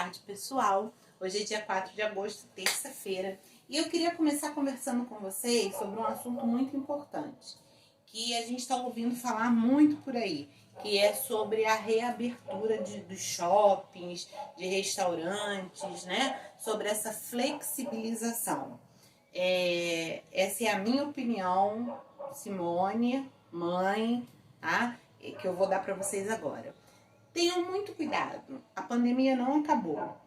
tarde, pessoal. Hoje é dia 4 de agosto, terça-feira, e eu queria começar conversando com vocês sobre um assunto muito importante, que a gente está ouvindo falar muito por aí, que é sobre a reabertura dos shoppings, de restaurantes, né? Sobre essa flexibilização. Essa é a minha opinião, Simone, mãe, tá? Que eu vou dar para vocês agora. Tenham muito cuidado, a pandemia não acabou,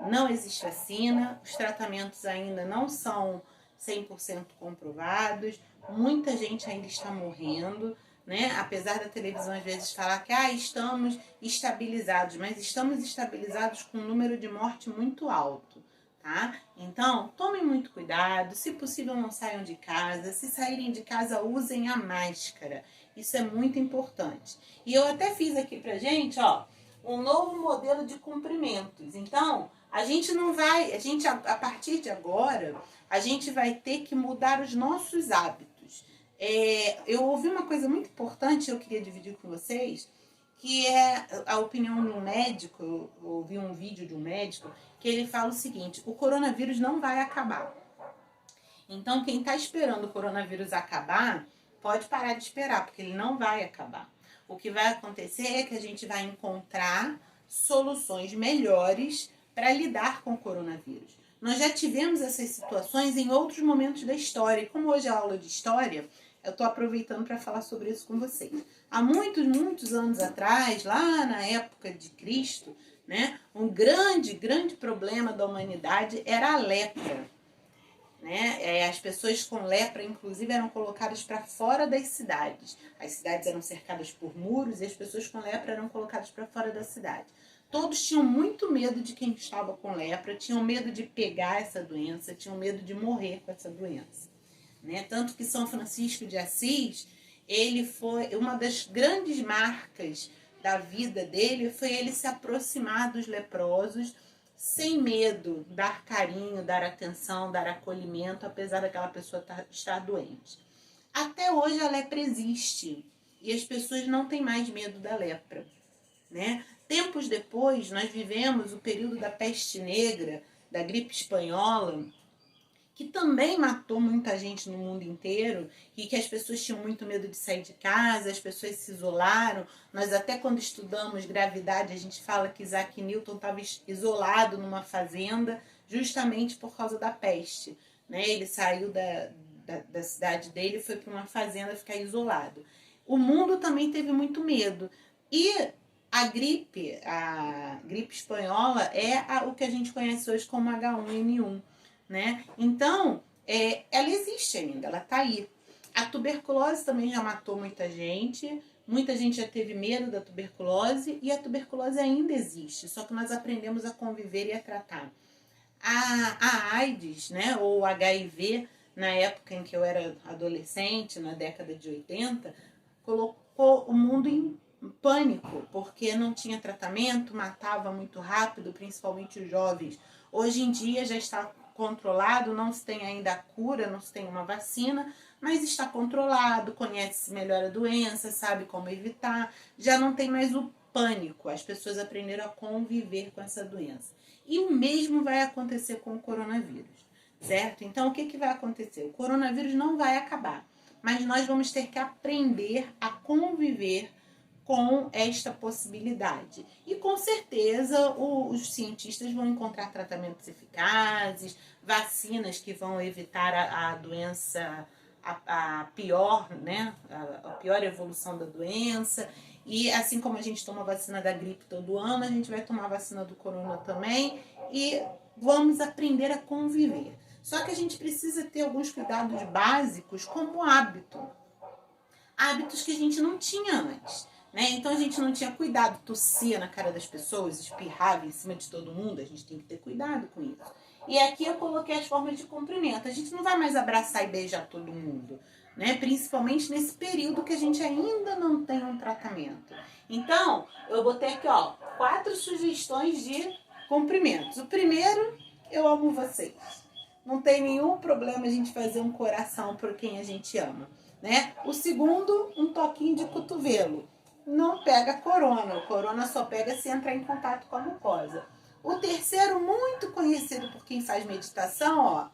não existe vacina, os tratamentos ainda não são 100% comprovados, muita gente ainda está morrendo, né? Apesar da televisão às vezes falar que estamos estabilizados, mas estamos estabilizados com um número de morte muito alto, tá? Então, tomem muito cuidado, se possível não saiam de casa, se saírem de casa usem a máscara. Isso é muito importante. E eu até fiz aqui pra gente, um novo modelo de cumprimentos. Então, a partir de agora, a gente vai ter que mudar os nossos hábitos. Eu ouvi uma coisa muito importante, eu queria dividir com vocês, que é a opinião de um médico. Eu ouvi um vídeo de um médico, que ele fala o seguinte: o coronavírus não vai acabar. Então, quem está esperando o coronavírus acabar, pode parar de esperar, porque ele não vai acabar. O que vai acontecer é que a gente vai encontrar soluções melhores para lidar com o coronavírus. Nós já tivemos essas situações em outros momentos da história. E como hoje é aula de história, eu estou aproveitando para falar sobre isso com vocês. Há muitos anos atrás, lá na época de Cristo, né, um grande problema da humanidade era a lepra. Né? As pessoas com lepra, inclusive, eram colocadas para fora das cidades. As cidades eram cercadas por muros e as pessoas com lepra eram colocadas para fora da cidade. Todos tinham muito medo de quem estava com lepra, tinham medo de pegar essa doença, tinham medo de morrer com essa doença. Né? Tanto que São Francisco de Assis, ele foi uma das grandes marcas da vida dele, foi ele se aproximar dos leprosos, sem medo, dar carinho, dar atenção, dar acolhimento, apesar daquela pessoa estar doente. Até hoje a lepra existe e as pessoas não têm mais medo da lepra. Né? Tempos depois, nós vivemos o período da peste negra, da gripe espanhola, que também matou muita gente no mundo inteiro e que as pessoas tinham muito medo de sair de casa, as pessoas se isolaram. Nós até quando estudamos gravidade, a gente fala que Isaac Newton estava isolado numa fazenda justamente por causa da peste. Né? Ele saiu da cidade dele e foi para uma fazenda ficar isolado. O mundo também teve muito medo. E a gripe espanhola é o que a gente conhece hoje como H1N1. Né? Então, ela existe ainda, ela está aí. A tuberculose também já matou muita gente já teve medo da tuberculose e a tuberculose ainda existe, só que nós aprendemos a conviver e a tratar. A AIDS, né, ou HIV, na época em que eu era adolescente, na década de 80, colocou o mundo em pânico, porque não tinha tratamento, matava muito rápido, principalmente os jovens. Hoje em dia já está controlado, não se tem ainda a cura, não se tem uma vacina, mas está controlado, conhece melhor a doença, sabe como evitar, já não tem mais o pânico, as pessoas aprenderam a conviver com essa doença. E o mesmo vai acontecer com o coronavírus, certo? Então, o que vai acontecer? O coronavírus não vai acabar, mas nós vamos ter que aprender a conviver com esta possibilidade. E com certeza os cientistas vão encontrar tratamentos eficazes, vacinas que vão evitar a doença, a pior, né? A pior evolução da doença. E assim como a gente toma a vacina da gripe todo ano, a gente vai tomar a vacina do corona também e vamos aprender a conviver. Só que a gente precisa ter alguns cuidados básicos como hábitos que a gente não tinha antes. Né? Então a gente não tinha cuidado, tossia na cara das pessoas, espirrava em cima de todo mundo, a gente tem que ter cuidado com isso. E aqui eu coloquei as formas de cumprimento. A gente não vai mais abraçar e beijar todo mundo, né? Principalmente nesse período que a gente ainda não tem um tratamento. Então, eu botei aqui, 4 sugestões de cumprimentos. O primeiro, eu amo vocês. Não tem nenhum problema a gente fazer um coração por quem a gente ama, né? O segundo, um toquinho de cotovelo. Não pega corona. O corona só pega se entrar em contato com a mucosa. O terceiro, muito conhecido por quem faz meditação, ó,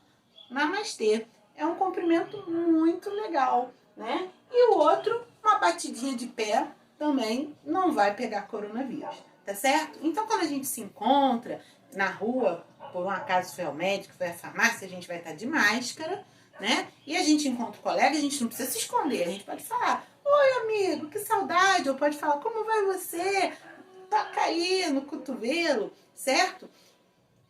Namastê. É um comprimento muito legal, né? E o outro, uma batidinha de pé, também não vai pegar coronavírus, tá certo? Então, quando a gente se encontra na rua, por um acaso foi ao médico, foi à farmácia, a gente vai estar de máscara, né? E a gente encontra o colega, a gente não precisa se esconder, a gente pode falar: oi, amigo, que saudade, ou pode falar: como vai você? Toca aí no cotovelo, certo?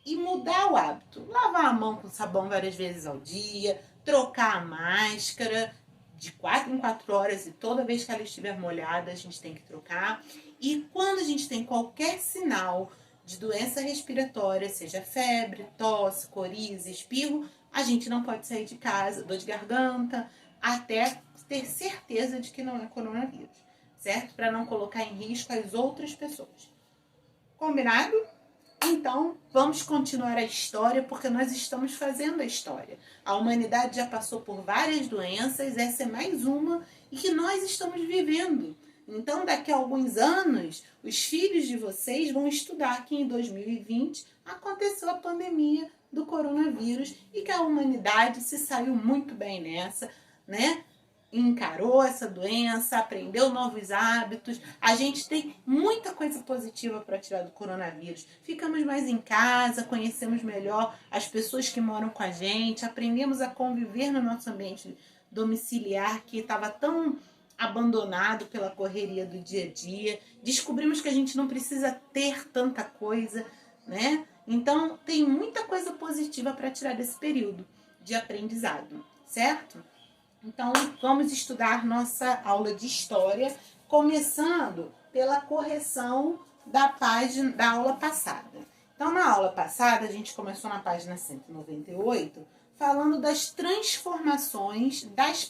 E mudar o hábito. Lavar a mão com sabão várias vezes ao dia, trocar a máscara de 4 em 4 horas e toda vez que ela estiver molhada a gente tem que trocar. E quando a gente tem qualquer sinal de doença respiratória, seja febre, tosse, coriza, espirro, a gente não pode sair de casa, dor de garganta, até ter certeza de que não é coronavírus, certo? Para não colocar em risco as outras pessoas. Combinado? Então, vamos continuar a história, porque nós estamos fazendo a história. A humanidade já passou por várias doenças, essa é mais uma, e que nós estamos vivendo. Então, daqui a alguns anos, os filhos de vocês vão estudar que em 2020 aconteceu a pandemia do coronavírus e que a humanidade se saiu muito bem nessa, né? Encarou essa doença, aprendeu novos hábitos. A gente tem muita coisa positiva para tirar do coronavírus. Ficamos mais em casa, conhecemos melhor as pessoas que moram com a gente, aprendemos a conviver no nosso ambiente domiciliar que estava tão abandonado pela correria do dia a dia. Descobrimos que a gente não precisa ter tanta coisa, né? Então, tem muita coisa positiva para tirar desse período de aprendizado, certo? Então, vamos estudar nossa aula de história, começando pela correção da página da aula passada. Então, na aula passada, a gente começou na página 198, falando das transformações, das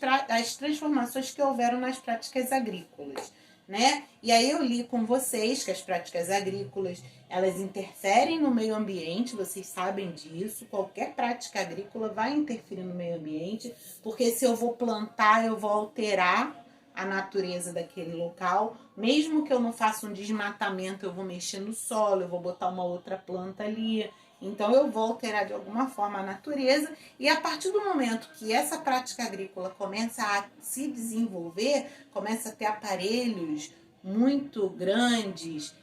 transformações que houveram nas práticas agrícolas, né? E aí eu li com vocês que as práticas agrícolas, elas interferem no meio ambiente, vocês sabem disso. Qualquer prática agrícola vai interferir no meio ambiente, porque se eu vou plantar, eu vou alterar a natureza daquele local. Mesmo que eu não faça um desmatamento, eu vou mexer no solo, eu vou botar uma outra planta ali. Então eu vou alterar de alguma forma a natureza, e a partir do momento que essa prática agrícola começa a se desenvolver, começa a ter aparelhos muito grandes,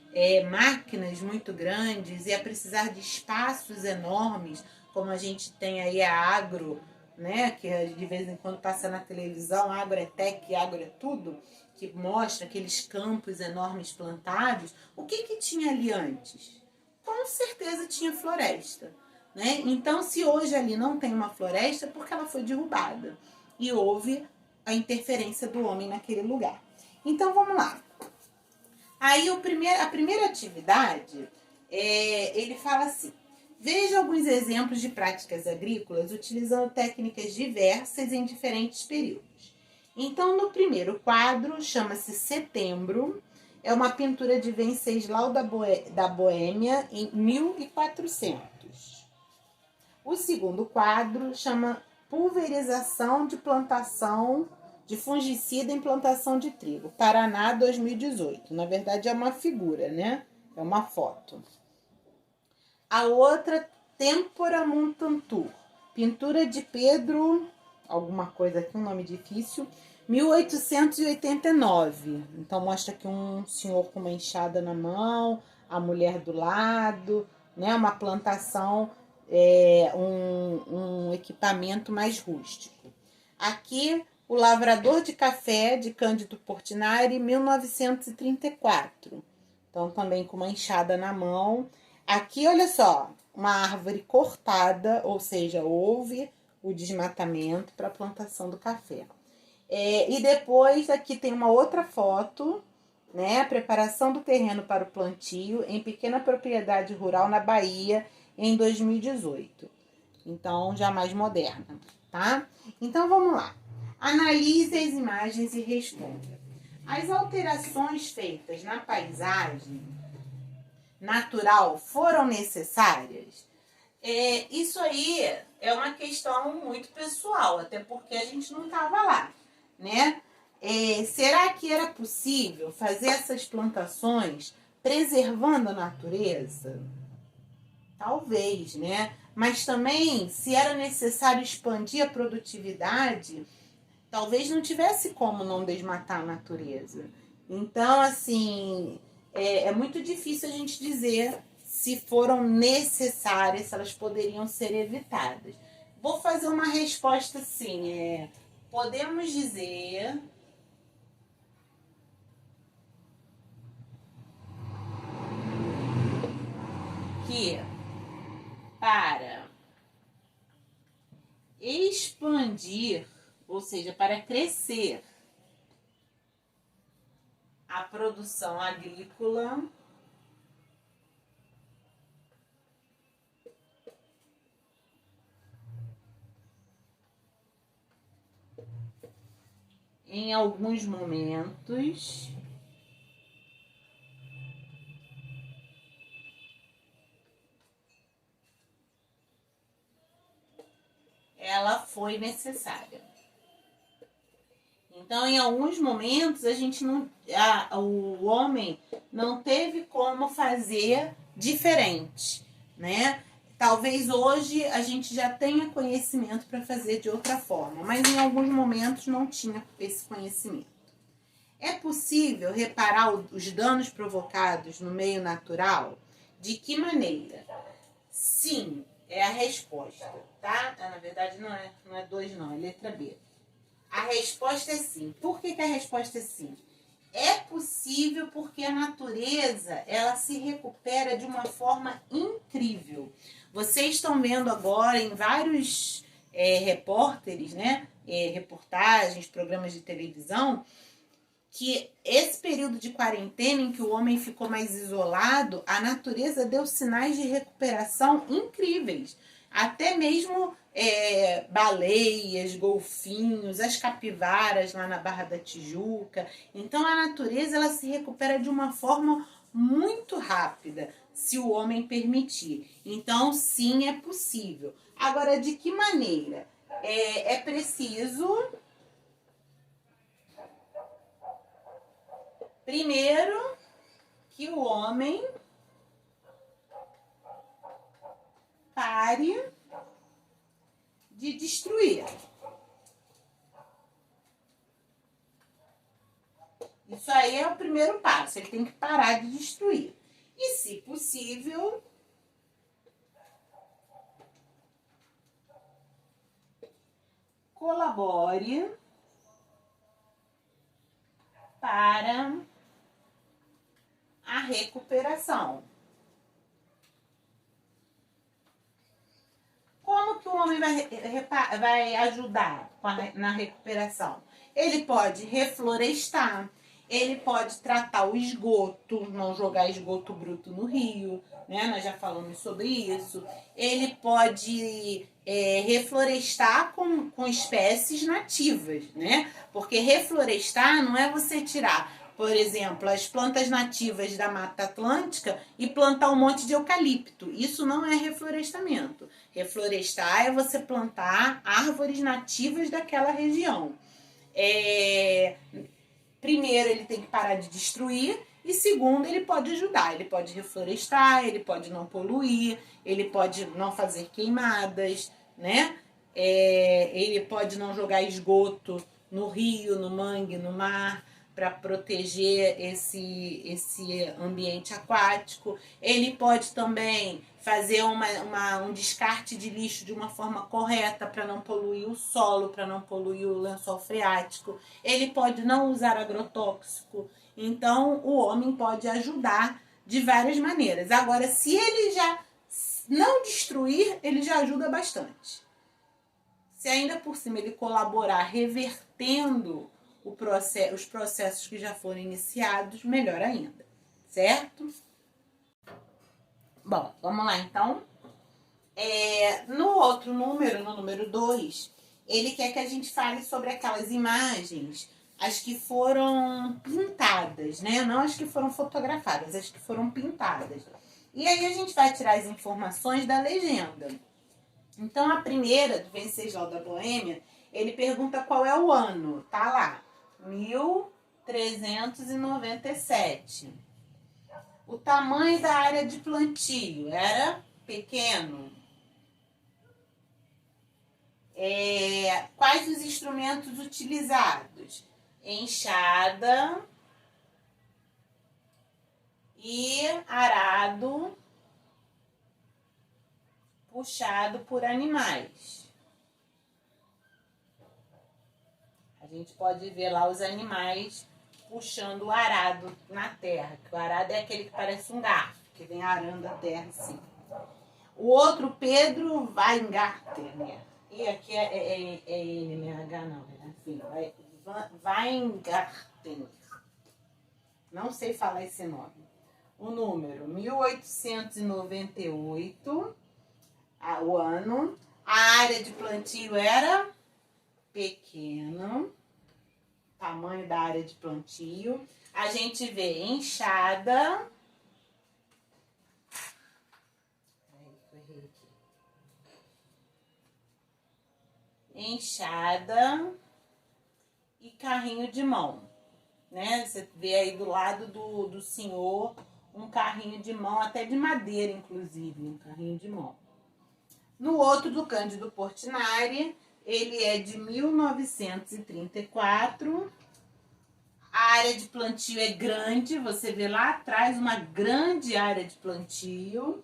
máquinas muito grandes, e a precisar de espaços enormes, como a gente tem aí a agro, né, que de vez em quando passa na televisão, Agrotech, Agro é tudo, que mostra aqueles campos enormes plantados. O que tinha ali antes? Com certeza tinha floresta, né? Então, se hoje ali não tem uma floresta, é porque ela foi derrubada e houve a interferência do homem naquele lugar. Então, vamos lá. Aí, a primeira atividade, ele fala assim: veja alguns exemplos de práticas agrícolas utilizando técnicas diversas em diferentes períodos. Então, no primeiro quadro, chama-se Setembro. É uma pintura de Venceslau da Boêmia, em 1400. O segundo quadro chama Pulverização de plantação de fungicida em plantação de trigo, Paraná, 2018. Na verdade, é uma figura, né? É uma foto. A outra, Tempora Montantur, pintura de Pedro, alguma coisa aqui, um nome difícil, 1889. Então mostra aqui um senhor com uma enxada na mão, a mulher do lado, né? Uma plantação, um equipamento mais rústico. Aqui o Lavrador de Café, de Cândido Portinari, 1934. Então também com uma enxada na mão. Aqui, olha só, uma árvore cortada, ou seja, houve o desmatamento para a plantação do café. E depois aqui tem uma outra foto, né? A preparação do terreno para o plantio em pequena propriedade rural na Bahia em 2018. Então, já mais moderna, tá? Então, vamos lá. Analise as imagens e responda. As alterações feitas na paisagem natural foram necessárias? Isso aí é uma questão muito pessoal, até porque a gente não estava lá, né? Será que era possível fazer essas plantações preservando a natureza? Talvez, né? Mas também, se era necessário expandir a produtividade, talvez não tivesse como não desmatar a natureza. Então, assim, é muito difícil a gente dizer se foram necessárias, se elas poderiam ser evitadas. Vou fazer uma resposta assim, podemos dizer que para expandir, ou seja, para crescer a produção agrícola, em alguns momentos, ela foi necessária. Então, em alguns momentos, a gente não, o homem não teve como fazer diferente, né? Talvez hoje a gente já tenha conhecimento para fazer de outra forma, mas em alguns momentos não tinha esse conhecimento. É possível reparar os danos provocados no meio natural? De que maneira? Sim, é a resposta, tá? Na verdade não é 2 não, é letra B. A resposta é sim. Por que a resposta é sim? É possível porque a natureza, ela se recupera de uma forma incrível. Vocês estão vendo agora em vários repórteres, né? Reportagens, programas de televisão, que esse período de quarentena em que o homem ficou mais isolado, a natureza deu sinais de recuperação incríveis. Até mesmo baleias, golfinhos, as capivaras lá na Barra da Tijuca. Então a natureza ela se recupera de uma forma muito rápida, se o homem permitir. Então sim, é possível. Agora, de que maneira? É preciso... Primeiro, que o homem pare de destruir. Isso aí é o primeiro passo, ele tem que parar de destruir. E, se possível, colabore para a recuperação. Como que o homem vai ajudar na recuperação? Ele pode reflorestar, ele pode tratar o esgoto, não jogar esgoto bruto no rio, né? Nós já falamos sobre isso. Ele pode reflorestar com espécies nativas, né? Porque reflorestar não é você tirar, por exemplo, as plantas nativas da Mata Atlântica e plantar um monte de eucalipto. Isso não é reflorestamento. Reflorestar é você plantar árvores nativas daquela região. Primeiro, ele tem que parar de destruir. E segundo, ele pode ajudar. Ele pode reflorestar, ele pode não poluir, ele pode não fazer queimadas, né? Ele pode não jogar esgoto no rio, no mangue, no mar, para proteger esse ambiente aquático. Ele pode também fazer um descarte de lixo de uma forma correta para não poluir o solo, para não poluir o lençol freático. Ele pode não usar agrotóxico. Então, o homem pode ajudar de várias maneiras. Agora, se ele já não destruir, ele já ajuda bastante. Se ainda por cima ele colaborar revertendo os processos que já foram iniciados, melhor ainda, certo? Bom, vamos lá então. No outro número, no número 2, ele quer que a gente fale sobre aquelas imagens, as que foram pintadas, né? Não as que foram fotografadas, as que foram pintadas. E aí a gente vai tirar as informações da legenda. Então, a primeira, do Venceslau da Boêmia, ele pergunta qual é o ano. Tá lá, 1397. O tamanho da área de plantio era pequeno. Quais os instrumentos utilizados? Enxada e arado puxado por animais. A gente pode ver lá os animais puxando o arado na terra. O arado é aquele que parece um garfo, que vem arando a terra assim. O outro, Pedro Weingarten, né? E aqui é NMH, não, né? Enfim, Weingarten. Não sei falar esse nome. O número 1898, o ano. A área de plantio era pequena. Tamanho da área de plantio. A gente vê enxada. Enxada e carrinho de mão, né? Você vê aí do lado do senhor um carrinho de mão, até de madeira, inclusive, um carrinho de mão. No outro, do Cândido Portinari, ele é de 1934. A área de plantio é grande, você vê lá atrás uma grande área de plantio.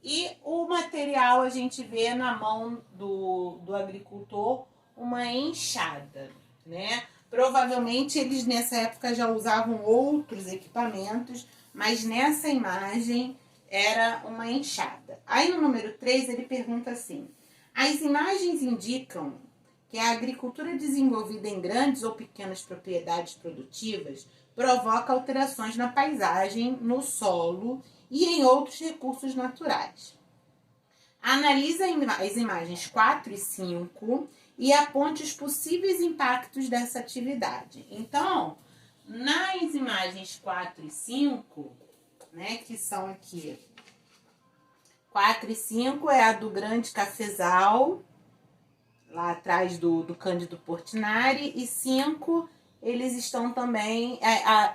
E o material a gente vê na mão do agricultor uma enxada, né? Provavelmente eles nessa época já usavam outros equipamentos, mas nessa imagem era uma enxada. Aí no número 3 ele pergunta assim: as imagens indicam que a agricultura desenvolvida em grandes ou pequenas propriedades produtivas provoca alterações na paisagem, no solo e em outros recursos naturais. Analisa as imagens 4 e 5 e aponte os possíveis impactos dessa atividade. Então, nas imagens 4 e 5, né, que são aqui, 4 e 5 é a do Grande Cafezal, lá atrás do Cândido Portinari, e 5 eles estão também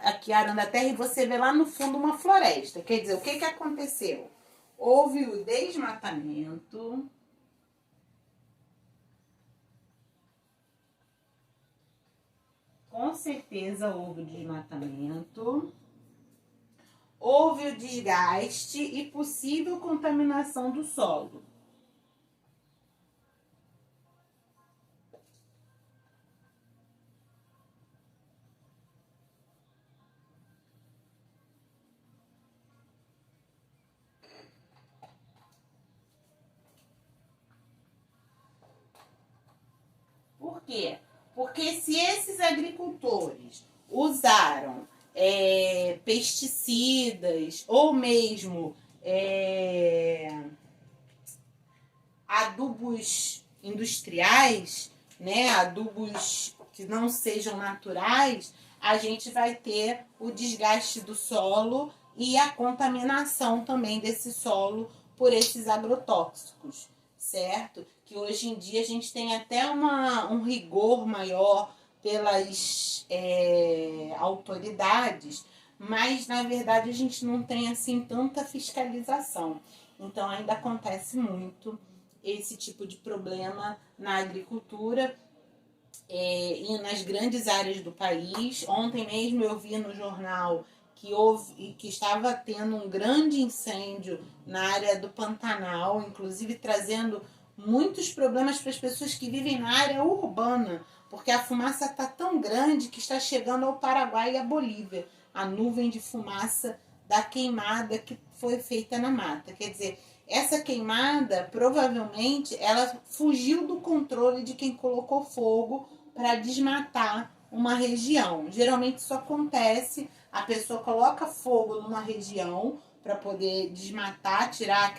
aqui arando a terra, e você vê lá no fundo uma floresta. Quer dizer, o que aconteceu? Houve o desmatamento, com certeza houve o desmatamento, houve o desgaste e possível contaminação do solo. Por quê? Porque se esses agricultores usaram pesticidas ou mesmo adubos industriais, né, adubos que não sejam naturais, a gente vai ter o desgaste do solo e a contaminação também desse solo por esses agrotóxicos, certo? Que hoje em dia a gente tem até um rigor maior pelas autoridades, mas na verdade a gente não tem assim tanta fiscalização. Então ainda acontece muito esse tipo de problema na agricultura e nas grandes áreas do país. Ontem mesmo eu vi no jornal que estava tendo um grande incêndio na área do Pantanal, inclusive trazendo muitos problemas para as pessoas que vivem na área urbana, porque a fumaça está tão grande que está chegando ao Paraguai e à Bolívia, a nuvem de fumaça da queimada que foi feita na mata. Quer dizer, essa queimada, provavelmente, ela fugiu do controle de quem colocou fogo para desmatar uma região. Geralmente isso acontece, a pessoa coloca fogo numa região para poder desmatar, tirar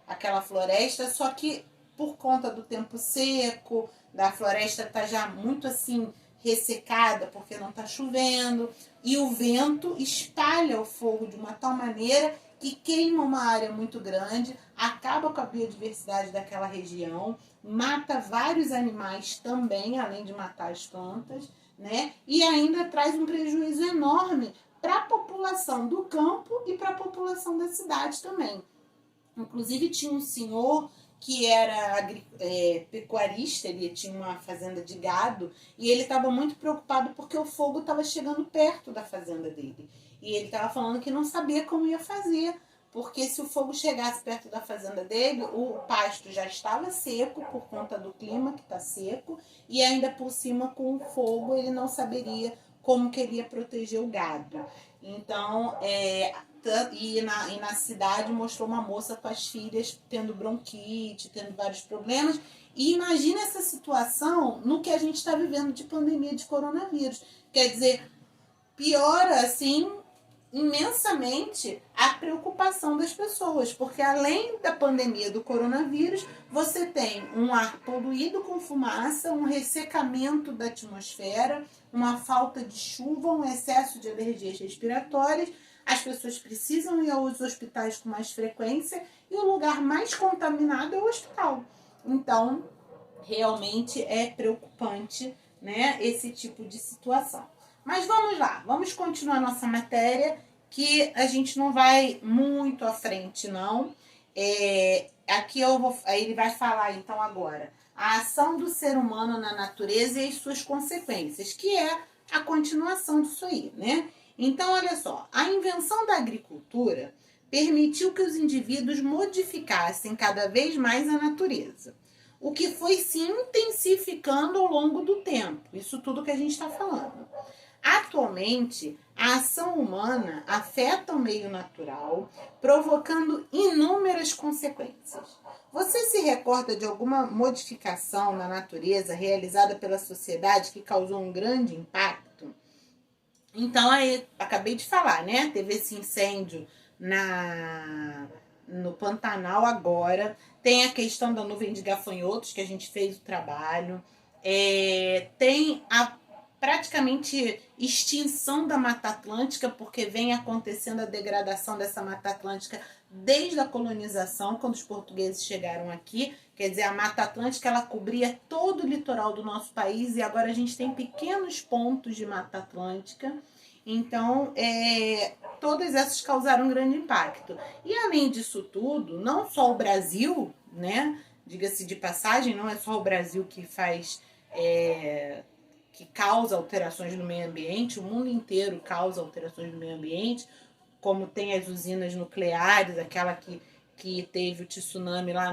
aquela floresta, só que por conta do tempo seco, da floresta tá já muito assim ressecada porque não está chovendo, e o vento espalha o fogo de uma tal maneira que queima uma área muito grande, acaba com a biodiversidade daquela região, mata vários animais também, além de matar as plantas, né? E ainda traz um prejuízo enorme para a população do campo e para a população da cidade também. Inclusive tinha um senhor que era pecuarista, ele tinha uma fazenda de gado, e ele estava muito preocupado porque o fogo estava chegando perto da fazenda dele. E ele estava falando que não sabia como ia fazer, porque se o fogo chegasse perto da fazenda dele, o pasto já estava seco por conta do clima que está seco, e ainda por cima com o fogo ele não saberia como que ele ia proteger o gado. Então, e na cidade mostrou uma moça com as filhas tendo bronquite, tendo vários problemas. E imagina essa situação no que a gente está vivendo de pandemia de coronavírus. Quer dizer, piora assim imensamente a preocupação das pessoas, porque além da pandemia do coronavírus, você tem um ar poluído com fumaça, um ressecamento da atmosfera, uma falta de chuva, um excesso de alergias respiratórias. As pessoas precisam ir aos hospitais com mais frequência e o lugar mais contaminado é o hospital. Então, realmente é preocupante, né, esse tipo de situação. Mas vamos lá, vamos continuar nossa matéria, que a gente não vai muito à frente, não. Aqui ele vai falar, então, agora, a ação do ser humano na natureza e as suas consequências, que é a continuação disso aí, né? Então, olha só, a invenção da agricultura permitiu que os indivíduos modificassem cada vez mais a natureza, o que foi se intensificando ao longo do tempo. Isso tudo que a gente está falando. Atualmente, a ação humana afeta o meio natural, provocando inúmeras consequências. Você se recorda de alguma modificação na natureza realizada pela sociedade que causou um grande impacto? Então, aí, acabei de falar, né? Teve esse incêndio no Pantanal agora. Tem a questão da nuvem de gafanhotos, que a gente fez o trabalho. Tem a praticamente extinção da Mata Atlântica, porque vem acontecendo a degradação dessa Mata Atlântica desde a colonização, quando os portugueses chegaram aqui. Quer dizer, a Mata Atlântica ela cobria todo o litoral do nosso país e agora a gente tem pequenos pontos de Mata Atlântica. Então, todas essas causaram um grande impacto. E além disso tudo, não só o Brasil, né? Diga-se de passagem, não é só o Brasil que faz... que causa alterações no meio ambiente, o mundo inteiro causa alterações no meio ambiente, como tem as usinas nucleares, aquela que teve o tsunami lá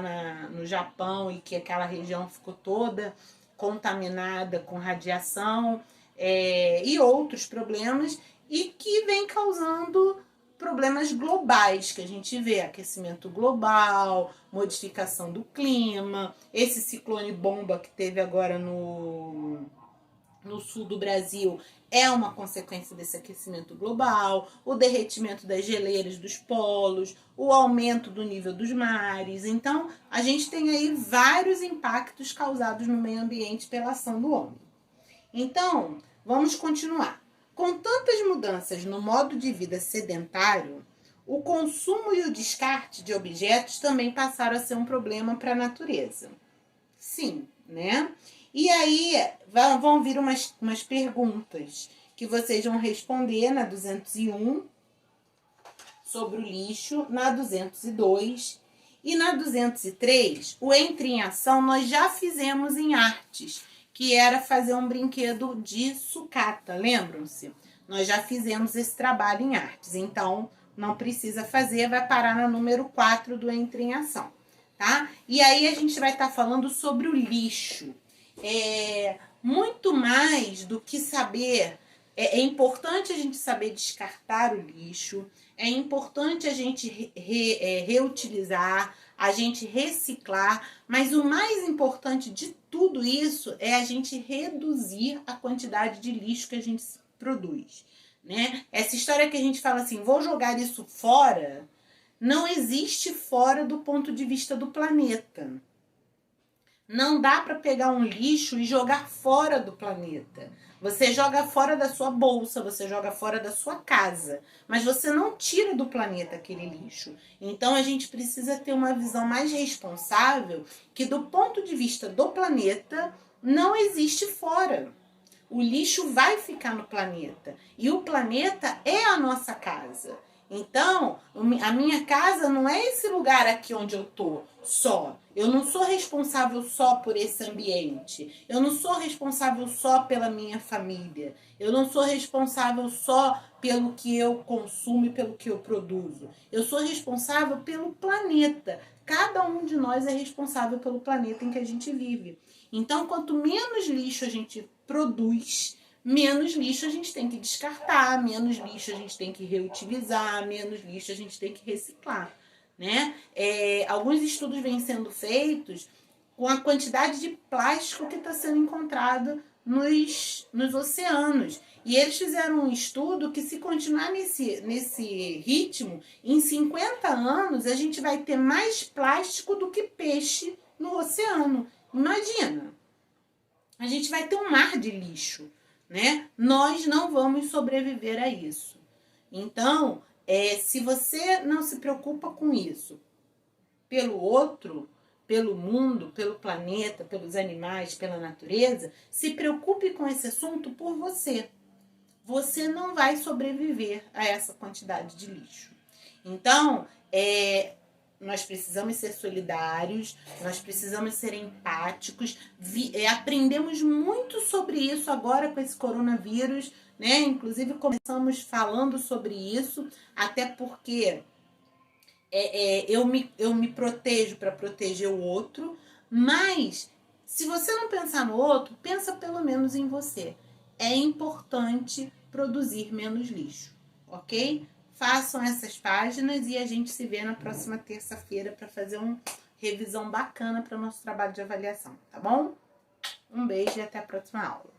no Japão e que aquela região ficou toda contaminada com radiação, e outros problemas, e que vem causando problemas globais, que a gente vê aquecimento global, modificação do clima, esse ciclone bomba que teve agora no sul do Brasil é uma consequência desse aquecimento global, o derretimento das geleiras dos polos, o aumento do nível dos mares. Então, a gente tem aí vários impactos causados no meio ambiente pela ação do homem. Então, vamos continuar. Com tantas mudanças no modo de vida sedentário, o consumo e o descarte de objetos também passaram a ser um problema para a natureza. Sim, né? E aí vão vir umas perguntas que vocês vão responder na 201 sobre o lixo, na 202 e na 203, o Entre em Ação nós já fizemos em artes, que era fazer um brinquedo de sucata, lembram-se? Nós já fizemos esse trabalho em artes, então não precisa fazer, vai parar no número 4 do Entre em Ação, tá? E aí a gente vai estar falando sobre o lixo. Muito mais do que saber, é importante a gente saber descartar o lixo, é importante a gente reutilizar, a gente reciclar, mas o mais importante de tudo isso é a gente reduzir a quantidade de lixo que a gente produz, né? Essa história que a gente fala assim, vou jogar isso fora, não existe fora do ponto de vista do planeta. Não dá para pegar um lixo e jogar fora do planeta. Você joga fora da sua bolsa, você joga fora da sua casa, mas você não tira do planeta aquele lixo. Então a gente precisa ter uma visão mais responsável, que do ponto de vista do planeta não existe fora. O lixo vai ficar no planeta e o planeta é a nossa casa. Então, a minha casa não é esse lugar aqui onde eu tô só. Eu não sou responsável só por esse ambiente. Eu não sou responsável só pela minha família. Eu não sou responsável só pelo que eu consumo e pelo que eu produzo. Eu sou responsável pelo planeta. Cada um de nós é responsável pelo planeta em que a gente vive. Então, quanto menos lixo a gente produz, menos lixo a gente tem que descartar, menos lixo a gente tem que reutilizar, menos lixo a gente tem que reciclar, né? Alguns estudos vêm sendo feitos com a quantidade de plástico que está sendo encontrado nos oceanos. E eles fizeram um estudo que, se continuar nesse ritmo, em 50 anos a gente vai ter mais plástico do que peixe no oceano. Imagina! A gente vai ter um mar de lixo, né? Nós não vamos sobreviver a isso. Então, se você não se preocupa com isso, pelo outro, pelo mundo, pelo planeta, pelos animais, pela natureza, se preocupe com esse assunto por você. Você não vai sobreviver a essa quantidade de lixo. Então, nós precisamos ser solidários, nós precisamos ser empáticos. Aprendemos muito sobre isso agora com esse coronavírus, né? Inclusive começamos falando sobre isso, até porque eu me protejo para proteger o outro, mas se você não pensar no outro, pensa pelo menos em você. É importante produzir menos lixo, ok? Façam essas páginas e a gente se vê na próxima terça-feira para fazer uma revisão bacana para o nosso trabalho de avaliação, tá bom? Um beijo e até a próxima aula.